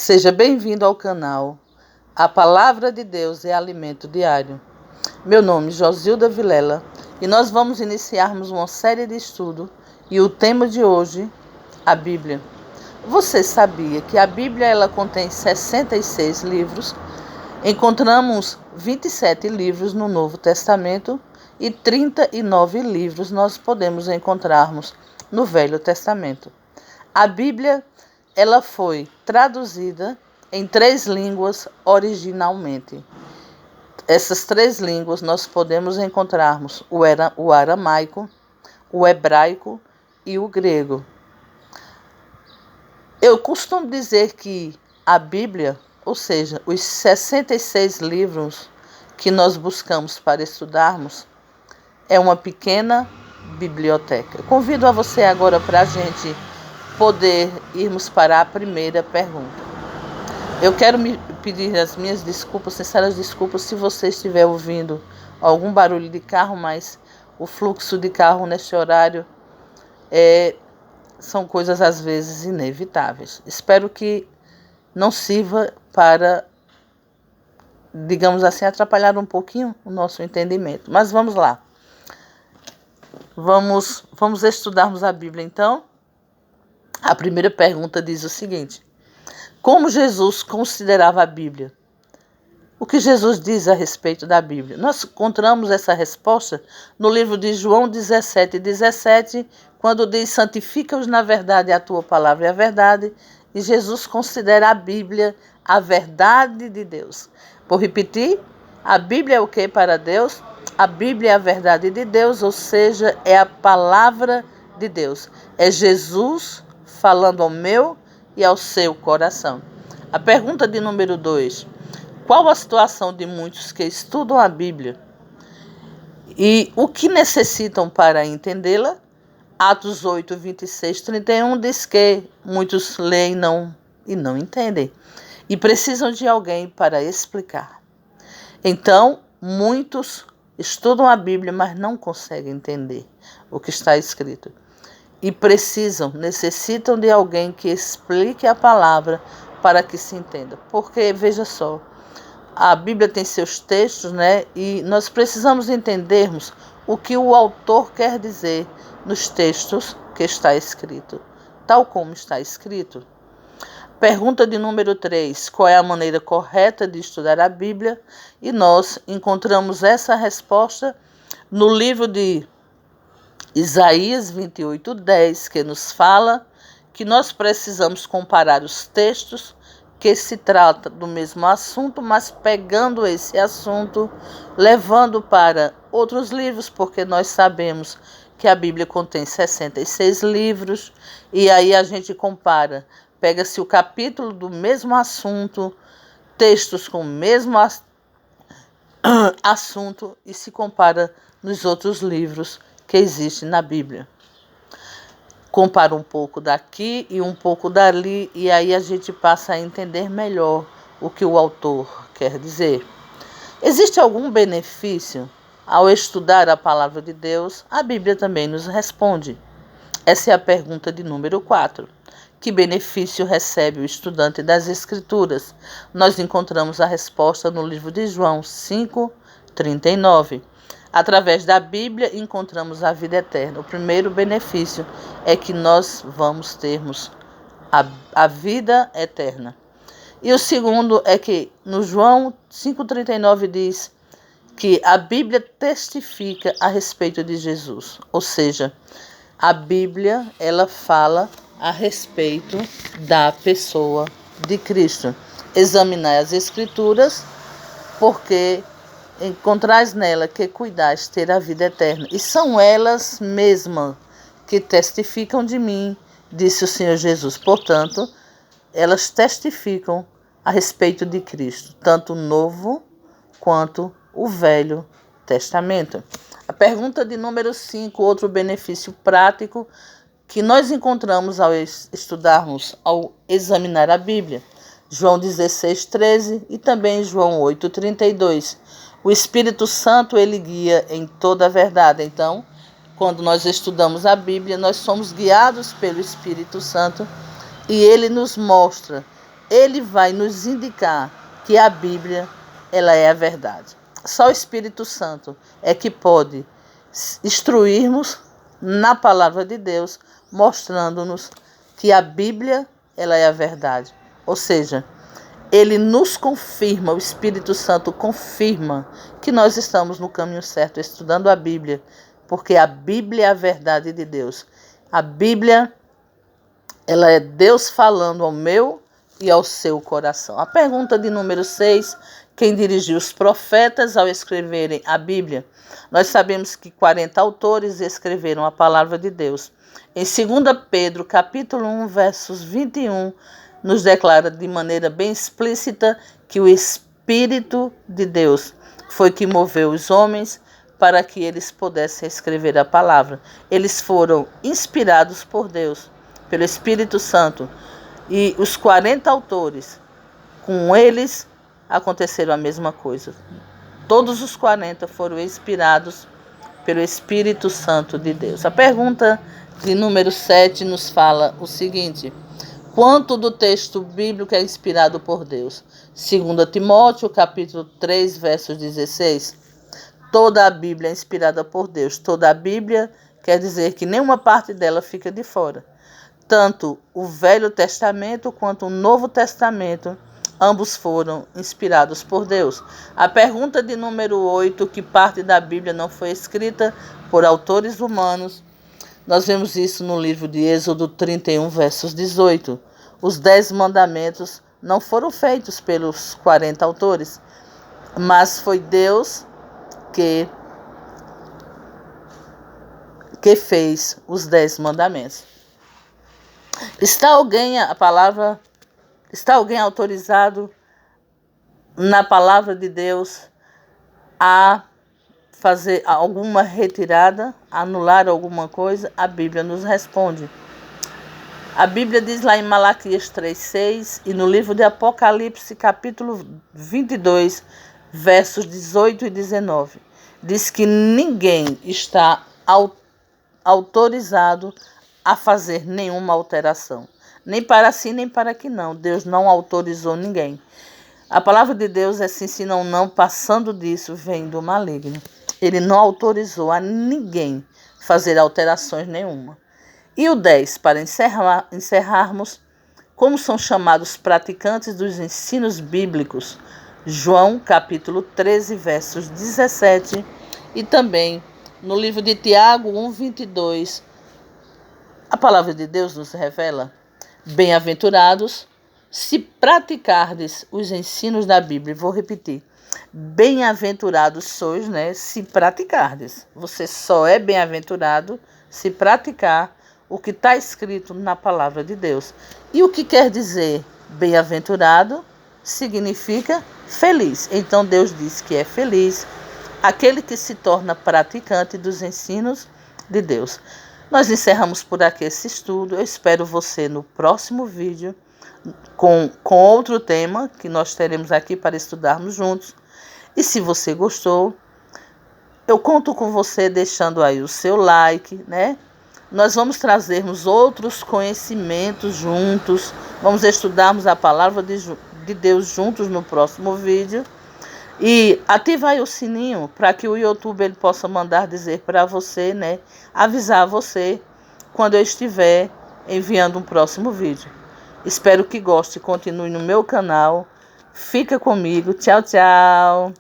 Seja bem-vindo ao canal. A Palavra de Deus é alimento diário. Meu nome é Josilda Vilela e nós vamos iniciarmos uma série de estudo e o tema de hoje, a Bíblia. Você sabia que a Bíblia ela contém 66 livros? Encontramos 27 livros no Novo Testamento e 39 livros nós podemos encontrarmos no Velho Testamento. A Bíblia ela foi traduzida em 3 línguas originalmente. Essas 3 línguas nós podemos encontrarmos o aramaico, o hebraico e o grego. Eu costumo dizer que a Bíblia, ou seja, os 66 livros que nós buscamos para estudarmos, é uma pequena biblioteca. Eu convido a você agora para a gente poder irmos para a primeira pergunta. Eu quero me pedir as minhas desculpas, sinceras desculpas, se você estiver ouvindo algum barulho de carro, mas o fluxo de carro neste horário são coisas às vezes inevitáveis. Espero que não sirva para, digamos assim, atrapalhar um pouquinho o nosso entendimento. Mas vamos lá. Vamos estudarmos a Bíblia então. A primeira pergunta diz o seguinte: como Jesus considerava a Bíblia? O que Jesus diz a respeito da Bíblia? Nós encontramos essa resposta no livro de João 17:17, quando diz: santifica-os na verdade, a tua palavra é a verdade. E Jesus considera a Bíblia a verdade de Deus. Vou repetir: a Bíblia é o que para Deus? A Bíblia é a verdade de Deus, ou seja, é a palavra de Deus. É Jesus falando ao meu e ao seu coração. A pergunta de número 2. Qual a situação de muitos que estudam a Bíblia e o que necessitam para entendê-la? Atos 8, 26, 31 diz que muitos leem e não entendem e precisam de alguém para explicar. Então, muitos estudam a Bíblia, mas não conseguem entender o que está escrito. E necessitam de alguém que explique a palavra para que se entenda. Porque, veja só, a Bíblia tem seus textos, né? E nós precisamos entendermos o que o autor quer dizer nos textos que está escrito, tal como está escrito. Pergunta de número 3. Qual é a maneira correta de estudar a Bíblia? E nós encontramos essa resposta no livro de Isaías 28:10, que nos fala que nós precisamos comparar os textos que se trata do mesmo assunto, mas pegando esse assunto, levando para outros livros, porque nós sabemos que a Bíblia contém 66 livros, e aí a gente compara, pega-se o capítulo do mesmo assunto, textos com o mesmo assunto e se compara nos outros livros que existe na Bíblia. Compara um pouco daqui e um pouco dali, e aí a gente passa a entender melhor o que o autor quer dizer. Existe algum benefício ao estudar a palavra de Deus? A Bíblia também nos responde. Essa é a pergunta de número 4. Que benefício recebe o estudante das Escrituras? Nós encontramos a resposta no livro de João 5:39. Através da Bíblia encontramos a vida eterna. O primeiro benefício é que nós vamos termos a vida eterna. E o segundo é que no João 5:39 diz que a Bíblia testifica a respeito de Jesus. Ou seja, a Bíblia ela fala a respeito da pessoa de Cristo. Examinar as Escrituras, porque encontrais nela que cuidais ter a vida eterna. E são elas mesmas que testificam de mim, disse o Senhor Jesus. Portanto, elas testificam a respeito de Cristo, tanto o Novo quanto o Velho Testamento. A pergunta de número 5, outro benefício prático que nós encontramos ao estudarmos, ao examinar a Bíblia. João 16:13 e também João 8:32. O Espírito Santo, ele guia em toda a verdade. Então, quando nós estudamos a Bíblia, nós somos guiados pelo Espírito Santo e ele nos mostra ele vai nos indicar que a Bíblia, ela é a verdade. Só o Espírito Santo é que pode instruirmos na palavra de Deus, mostrando-nos que a Bíblia, ela é a verdade. Ou seja, ele nos confirma, o Espírito Santo confirma que nós estamos no caminho certo, estudando a Bíblia, porque a Bíblia é a verdade de Deus. A Bíblia, ela é Deus falando ao meu e ao seu coração. A pergunta de número 6, quem dirigiu os profetas ao escreverem a Bíblia? Nós sabemos que 40 autores escreveram a palavra de Deus. Em 2 Pedro, capítulo 1, versos 21, nos declara de maneira bem explícita que o Espírito de Deus foi que moveu os homens para que eles pudessem escrever a palavra. Eles foram inspirados por Deus, pelo Espírito Santo. E os 40 autores, com eles, aconteceram a mesma coisa. Todos os 40 foram inspirados pelo Espírito Santo de Deus. A pergunta de número 7 nos fala o seguinte: quanto do texto bíblico é inspirado por Deus? 2 Timóteo, capítulo 3, versos 16. Toda a Bíblia é inspirada por Deus. Toda a Bíblia quer dizer que nenhuma parte dela fica de fora. Tanto o Velho Testamento quanto o Novo Testamento, ambos foram inspirados por Deus. A pergunta de número 8, que parte da Bíblia não foi escrita por autores humanos, nós vemos isso no livro de Êxodo 31, versos 18. Os 10 mandamentos não foram feitos pelos 40 autores, mas foi Deus que fez os 10 mandamentos. Está alguém autorizado na palavra de Deus a fazer alguma retirada, anular alguma coisa? A Bíblia nos responde. A Bíblia diz lá em Malaquias 3:6 e no livro de Apocalipse, capítulo 22, versos 18 e 19. Diz que ninguém está autorizado a fazer nenhuma alteração. Nem para si, nem para que não. Deus não autorizou ninguém. A palavra de Deus é sim, se não, passando disso, vem do maligno. Ele não autorizou a ninguém fazer alterações nenhuma. E o 10, para encerrarmos, como são chamados praticantes dos ensinos bíblicos? João, capítulo 13, versos 17, e também no livro de Tiago 1:22, a palavra de Deus nos revela: bem-aventurados se praticardes os ensinos da Bíblia. Vou repetir. Bem-aventurados sois, se praticardes. Você só é bem-aventurado se praticar o que está escrito na palavra de Deus. E o que quer dizer bem-aventurado? Significa feliz. Então Deus diz que é feliz aquele que se torna praticante dos ensinos de Deus. Nós encerramos por aqui esse estudo. Eu espero você no próximo vídeo com outro tema que nós teremos aqui para estudarmos juntos. E se você gostou, eu conto com você deixando aí o seu like, Nós vamos trazermos outros conhecimentos juntos. Vamos estudarmos a palavra de Deus juntos no próximo vídeo. E ativa aí o sininho para que o YouTube ele possa mandar dizer para você, avisar você quando eu estiver enviando um próximo vídeo. Espero que goste e continue no meu canal. Fica comigo. Tchau, tchau.